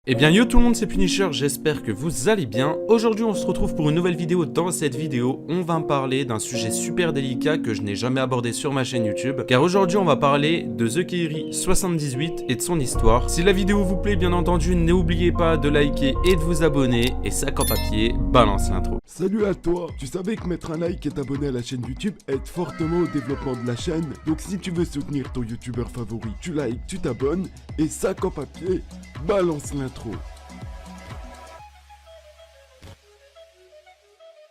Eh bien yo tout le monde, c'est Punisher, j'espère que vous allez bien. Aujourd'hui on se retrouve pour une nouvelle vidéo. Dans cette vidéo, on va parler d'un sujet super délicat que je n'ai jamais abordé sur ma chaîne YouTube. Car aujourd'hui on va parler de TheKairi78 et de son histoire. Si la vidéo vous plaît, bien entendu, n'oubliez pas de liker et de vous abonner. Et sac en papier, balance l'intro. Salut à toi. Tu savais que mettre un like et t'abonner à la chaîne YouTube aide fortement au développement de la chaîne. Donc si tu veux soutenir ton youtubeur favori, tu likes, tu t'abonnes et sac en papier, balance l'intro.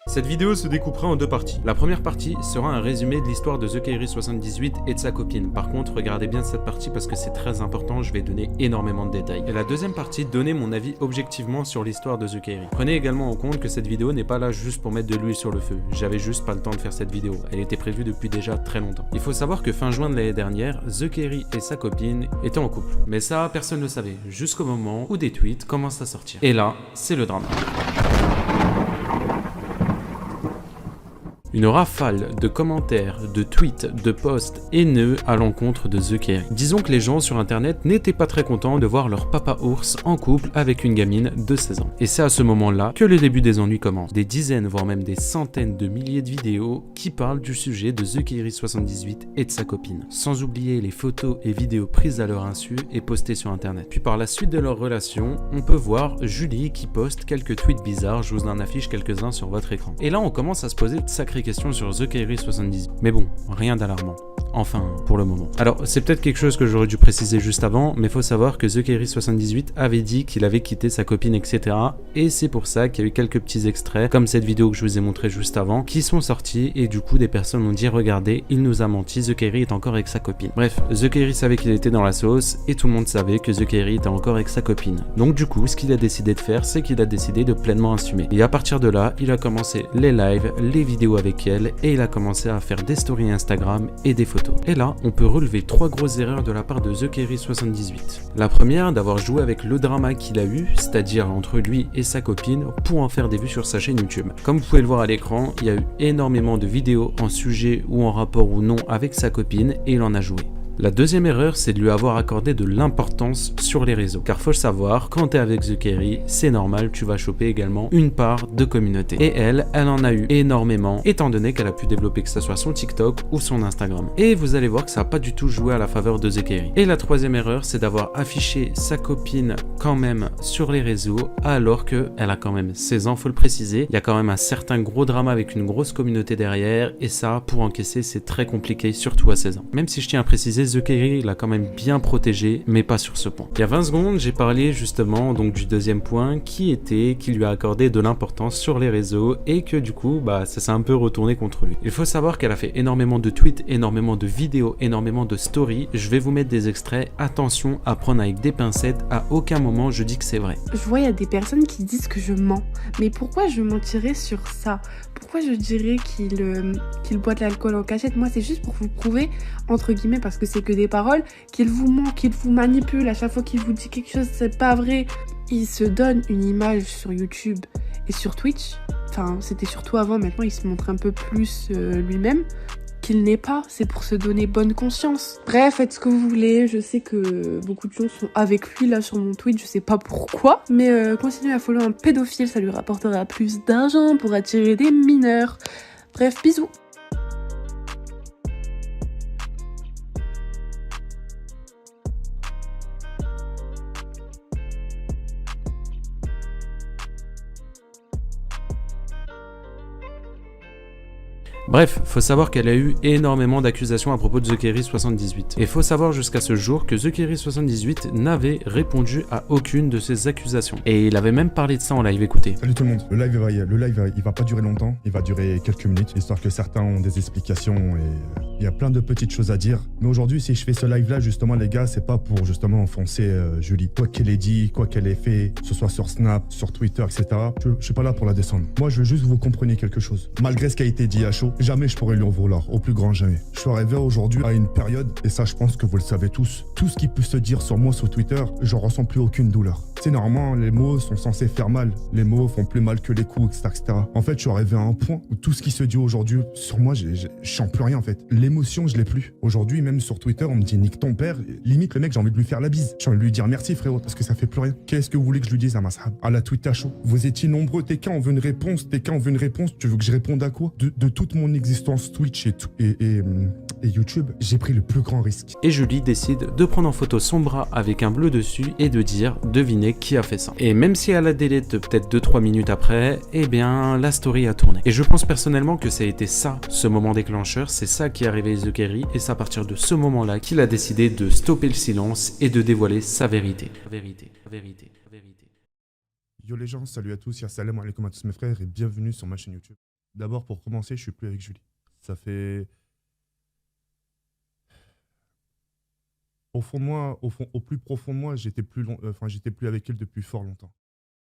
Cette vidéo se découpera en deux parties. La première partie sera un résumé de l'histoire de TheKairi78 et de sa copine. Par contre, regardez bien cette partie parce que c'est très important, je vais donner énormément de détails. Et la deuxième partie, donner mon avis objectivement sur l'histoire de TheKairi. Prenez également en compte que cette vidéo n'est pas là juste pour mettre de l'huile sur le feu. J'avais juste pas le temps de faire cette vidéo. Elle était prévue depuis déjà très longtemps. Il faut savoir que fin juin de l'année dernière, TheKairi et sa copine étaient en couple. Mais ça, personne ne le savait, jusqu'au moment où des tweets commencent à sortir. Et là, c'est le drame. Une rafale de commentaires, de tweets, de posts haineux à l'encontre de TheKairi. Disons que les gens sur internet n'étaient pas très contents de voir leur papa ours en couple avec une gamine de 16 ans. Et c'est à ce moment-là que le début des ennuis commence. Des dizaines, voire même des centaines de milliers de vidéos qui parlent du sujet de TheKairi78 et de sa copine. Sans oublier les photos et vidéos prises à leur insu et postées sur internet. Puis par la suite de leur relation, on peut voir Julie qui poste quelques tweets bizarres, je vous en affiche quelques-uns sur votre écran. Et là on commence à se poser de sacrées questions sur TheKairi78. Mais bon, rien d'alarmant. Enfin, pour le moment. Alors, c'est peut-être quelque chose que j'aurais dû préciser juste avant, mais faut savoir que TheKairi78 avait dit qu'il avait quitté sa copine, etc. Et c'est pour ça qu'il y a eu quelques petits extraits, comme cette vidéo que je vous ai montré juste avant, qui sont sortis, et du coup, des personnes ont dit, regardez, il nous a menti, TheKairi est encore avec sa copine. Bref, TheKairi savait qu'il était dans la sauce, et tout le monde savait que TheKairi était encore avec sa copine. Donc du coup, ce qu'il a décidé de faire, c'est qu'il a décidé de pleinement assumer. Et à partir de là, il a commencé les lives, les vidéos avec elle, et il a commencé à faire des stories Instagram et des photos. Et là, on peut relever trois grosses erreurs de la part de TheKairi78. La première, d'avoir joué avec le drama qu'il a eu, c'est-à-dire entre lui et sa copine, pour en faire des vues sur sa chaîne YouTube. Comme vous pouvez le voir à l'écran, il y a eu énormément de vidéos en sujet ou en rapport ou non avec sa copine et il en a joué. La deuxième erreur, c'est de lui avoir accordé de l'importance sur les réseaux. Car faut le savoir, quand t'es avec TheKairi, c'est normal, tu vas choper également une part de communauté. Et elle en a eu énormément, étant donné qu'elle a pu développer que ce soit son TikTok ou son Instagram. Et vous allez voir que ça n'a pas du tout joué à la faveur de TheKairi. Et la troisième erreur, c'est d'avoir affiché sa copine quand même sur les réseaux, alors qu'elle a quand même 16 ans, faut le préciser. Il y a quand même un certain gros drama avec une grosse communauté derrière, et ça, pour encaisser, c'est très compliqué, surtout à 16 ans. Même si je tiens à préciser, TheKairi l'a quand même bien protégé, mais pas sur ce point. Il y a 20 secondes, j'ai parlé justement donc du deuxième point qui lui a accordé de l'importance sur les réseaux et que du coup, ça s'est un peu retourné contre lui. Il faut savoir qu'elle a fait énormément de tweets, énormément de vidéos, énormément de stories. Je vais vous mettre des extraits. Attention à prendre avec des pincettes. À aucun moment je dis que c'est vrai. Je vois, il y a des personnes qui disent que je mens. Mais pourquoi je mentirais sur ça? Pourquoi je dirais qu'il boit de l'alcool en cachette? Moi, c'est juste pour vous prouver, entre guillemets, parce que c'est que des paroles, qu'il vous ment, qu'il vous manipule. À chaque fois qu'il vous dit quelque chose, c'est pas vrai. Il se donne une image sur YouTube et sur Twitch. Enfin, c'était surtout avant, maintenant il se montre un peu plus lui-même. Qu'il n'est pas, c'est pour se donner bonne conscience. Bref, faites ce que vous voulez, je sais que beaucoup de gens sont avec lui là sur mon tweet, je sais pas pourquoi, mais continuez à follow un pédophile, ça lui rapportera plus d'argent pour attirer des mineurs. Bref, bisous. Bref, faut savoir qu'elle a eu énormément d'accusations à propos de TheKairi78. Et faut savoir jusqu'à ce jour que TheKairi78 n'avait répondu à aucune de ces accusations. Et il avait même parlé de ça en live, écoutez. Salut tout le monde, le live il va pas durer longtemps, il va durer quelques minutes, histoire que certains ont des explications et il y a plein de petites choses à dire. Mais aujourd'hui, si je fais ce live là, justement les gars, c'est pas pour justement enfoncer Julie. Quoi qu'elle ait dit, quoi qu'elle ait fait, que ce soit sur Snap, sur Twitter, etc. Je suis pas là pour la descendre. Moi, je veux juste que vous compreniez quelque chose. Malgré ce qui a été dit à chaud, jamais je pourrais lui en vouloir, au plus grand jamais. Je suis arrivé aujourd'hui à une période, et ça je pense que vous le savez tous, tout ce qui peut se dire sur moi sur Twitter, j'en ressens plus aucune douleur. C'est normalement, les mots sont censés faire mal, les mots font plus mal que les coups, etc. En fait, je suis arrivé à un point où tout ce qui se dit aujourd'hui sur moi, je sens plus rien en fait. Les l'émotion, je l'ai plus. Aujourd'hui, même sur Twitter, on me dit nique ton père. Limite, le mec, j'ai envie de lui faire la bise. J'ai envie de lui dire merci, frérot, parce que ça fait plus rien. Qu'est-ce que vous voulez que je lui dise à Mashab? À la tweet à chaud. Vous étiez nombreux, TK, on veut une réponse. TK, on veut une réponse. Tu veux que je réponde à quoi? De toute mon existence Twitch et YouTube, j'ai pris le plus grand risque. Et Julie décide de prendre en photo son bras avec un bleu dessus et de dire devinez qui a fait ça. Et même si elle a delete peut-être 2-3 minutes après, eh bien la story a tourné. Et je pense personnellement que ça a été ça, ce moment déclencheur, c'est ça qui a réveillé The Kerry et c'est à partir de ce moment-là qu'il a décidé de stopper le silence et de dévoiler sa vérité. Vérité. Yo les gens, salut à tous, salam alaikum à tous mes frères et bienvenue sur ma chaîne YouTube. D'abord pour commencer, je suis plus avec Julie. Ça fait... Au fond de moi, au plus profond de moi, j'étais plus avec elle depuis fort longtemps.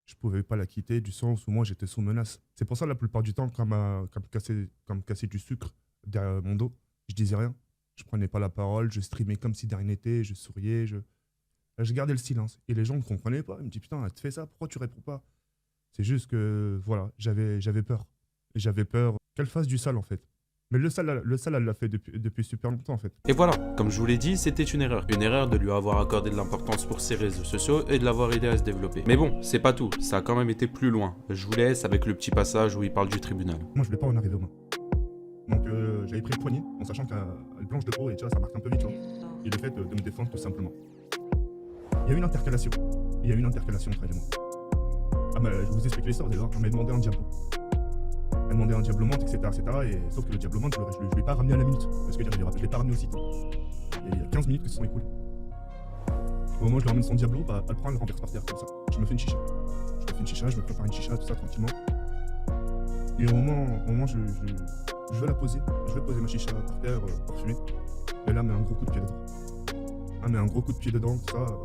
Je pouvais pas la quitter du sens où moi j'étais sous menace. C'est pour ça la plupart du temps quand me casser du sucre derrière mon dos, je disais rien. Je prenais pas la parole, je streamais comme si de rien n'était, je souriais, je gardais le silence. Et les gens ne comprenaient pas, ils me disaient putain, elle te fait ça, pourquoi tu réponds pas? C'est juste que voilà, j'avais peur. Et j'avais peur qu'elle fasse du sale en fait. Mais le sale, elle l'a fait depuis super longtemps en fait. Et voilà, comme je vous l'ai dit, c'était une erreur. Une erreur de lui avoir accordé de l'importance pour ses réseaux sociaux et de l'avoir aidé à se développer. Mais bon, c'est pas tout, ça a quand même été plus loin. Je vous laisse avec le petit passage où il parle du tribunal. Moi je voulais pas en arriver au moins. Donc j'avais pris le poignet, en sachant qu'elle blanche de peau et tu vois, ça marque un peu vite, tu vois. Et le fait de me défendre tout simplement. Il y a eu une intercalation. Entre elle et moi. Ah bah je vous explique l'histoire déjà, on m'a demandé un diablo. Elle demandait un diablement, etc. Et sauf que le diablement, je ne l'ai pas ramené à la minute. Parce que je ne l'ai pas ramené aussitôt. Et il y a 15 minutes que se sont écoulées. Au moment où je lui ramène son diablo, bah, elle prend, elle renverse par terre comme ça. Je me fais une chicha. Je me prépare une chicha, tout ça tranquillement. Et au moment je veux la poser. Je veux poser ma chicha par terre pour fumer. Et là, elle met un gros coup de pied dedans. Tout ça. Bah,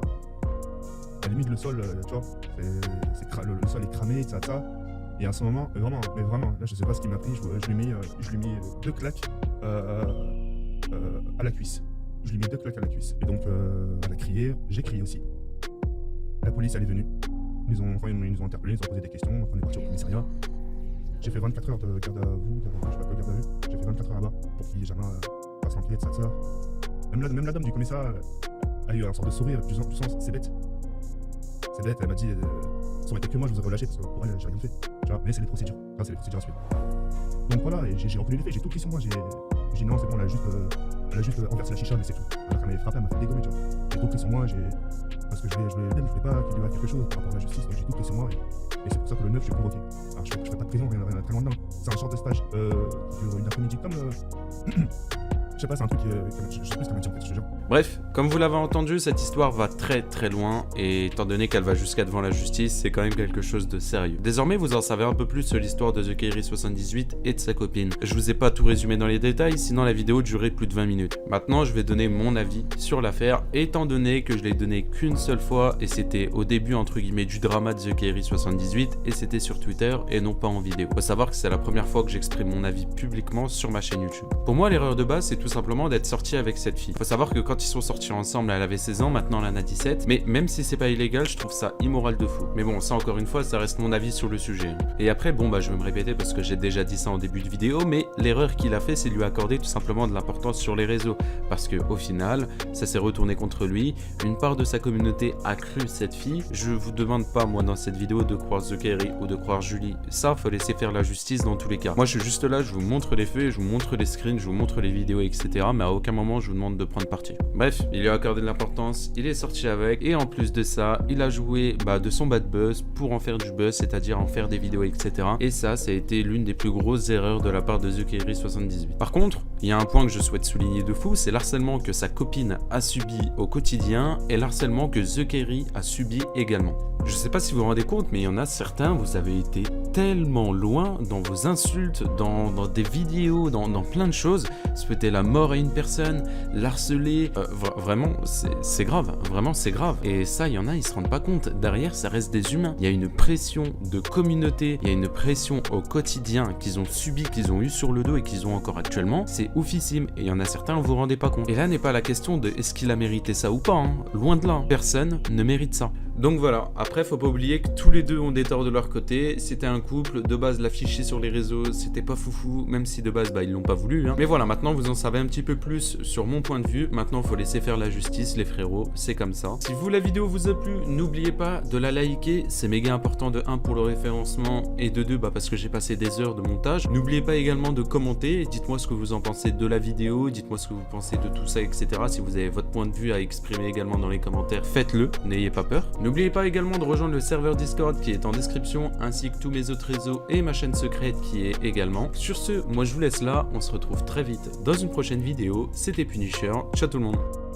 à la limite, le sol, tu vois, le sol est cramé, ça. Et à ce moment, vraiment, là je sais pas ce qui m'a pris, je lui ai mis 2 claques à la cuisse. Je lui ai mis 2 claques à la cuisse. Et donc elle a crié, j'ai crié aussi. La police elle est venue. Ils nous ont interpellés, ils ont posé des questions, on est parti au commissariat. J'ai fait 24 heures de garde à vue. J'ai fait 24 heures là-bas pour qu'il jamais fasse l'enquête, ça. Même la dame du commissariat a eu un sorte de sourire du sens, c'est bête. Elle m'a dit, ça aurait été que moi je vous ai relâché parce que pour elle j'ai rien fait. Mais c'est les procédures. C'est les procédures à suivre. Donc voilà, et j'ai reconnu les faits, j'ai tout pris sur moi. J'ai dit non, c'est bon, elle a juste renversé la chicha, mais c'est tout. Alors qu'elle m'avait frappé, elle m'a fait dégommer, tu vois. J'ai tout pris sur moi, parce que je voulais pas qu'il lui arrive quelque chose par rapport à la justice, donc j'ai tout pris sur moi. Et c'est pour ça que le 9, je suis convoqué. Alors je ferai pas de prison, rien très loin dedans. C'est un genre de stage qui dure une après-midi comme. Je sais pas, c'est un truc je sais plus ce qu'elle m'a dit en fait, je te jure. Bref, comme vous l'avez entendu, cette histoire va très très loin et étant donné qu'elle va jusqu'à devant la justice, c'est quand même quelque chose de sérieux. Désormais, vous en savez un peu plus sur l'histoire de The Kerry 78 et de sa copine. Je vous ai pas tout résumé dans les détails, sinon la vidéo durerait plus de 20 minutes. Maintenant, je vais donner mon avis sur l'affaire, étant donné que je l'ai donné qu'une seule fois et c'était au début entre guillemets du drama de The Kerry 78 et c'était sur Twitter et non pas en vidéo. Faut savoir que c'est la première fois que j'exprime mon avis publiquement sur ma chaîne YouTube. Pour moi, l'erreur de base, c'est tout simplement d'être sorti avec cette fille. Faut savoir que quand ils sont sortis ensemble, elle avait 16 ans, maintenant elle en a 17, mais même si c'est pas illégal, je trouve ça immoral de fou. Mais bon, ça encore une fois, ça reste mon avis sur le sujet. Et après, bon bah je vais me répéter parce que j'ai déjà dit ça en début de vidéo, mais l'erreur qu'il a fait, c'est lui accorder tout simplement de l'importance sur les réseaux, parce que au final, ça s'est retourné contre lui, une part de sa communauté a cru cette fille. Je vous demande pas, moi, dans cette vidéo, de croire The Kerry ou de croire Julie, ça, faut laisser faire la justice dans tous les cas. Moi, je suis juste là, je vous montre les faits, je vous montre les screens, je vous montre les vidéos, etc., mais à aucun moment, je vous demande de prendre parti. Bref, il lui a accordé de l'importance, il est sorti avec, et en plus de ça, il a joué de son bad buzz pour en faire du buzz, c'est-à-dire en faire des vidéos, etc. Et ça a été l'une des plus grosses erreurs de la part de The Kerry 78. Par contre, il y a un point que je souhaite souligner de fou, c'est l'harcèlement que sa copine a subi au quotidien et l'harcèlement que The Kerry a subi également. Je sais pas si vous vous rendez compte, mais il y en a certains, vous avez été tellement loin dans vos insultes, dans des vidéos, dans plein de choses, souhaiter la mort à une personne, l'harceler, vraiment c'est grave, vraiment c'est grave. Et ça, il y en a, ils se rendent pas compte, derrière ça reste des humains. Il y a une pression de communauté, il y a une pression au quotidien qu'ils ont subi, qu'ils ont eu sur le dos et qu'ils ont encore actuellement, c'est oufissime. Et il y en a certains, vous vous rendez pas compte. Et là n'est pas la question de est-ce qu'il a mérité ça ou pas, hein. Loin de là, personne ne mérite ça. Donc voilà, après faut pas oublier que tous les deux ont des torts de leur côté, c'était un couple, de base l'afficher sur les réseaux c'était pas foufou, même si de base ils l'ont pas voulu, hein. Mais voilà, maintenant vous en savez un petit peu plus sur mon point de vue, maintenant faut laisser faire la justice les frérots, c'est comme ça. Si vous la vidéo vous a plu, n'oubliez pas de la liker, c'est méga important de 1 pour le référencement et de 2 parce que j'ai passé des heures de montage. N'oubliez pas également de commenter, dites-moi ce que vous en pensez de la vidéo, dites-moi ce que vous pensez de tout ça, etc. Si vous avez votre point de vue à exprimer également dans les commentaires, faites-le, n'ayez pas peur. N'oubliez pas également de rejoindre le serveur Discord qui est en description, ainsi que tous mes autres réseaux et ma chaîne secrète qui est également. Sur ce, moi je vous laisse là, on se retrouve très vite dans une prochaine vidéo. C'était Punisher, ciao tout le monde.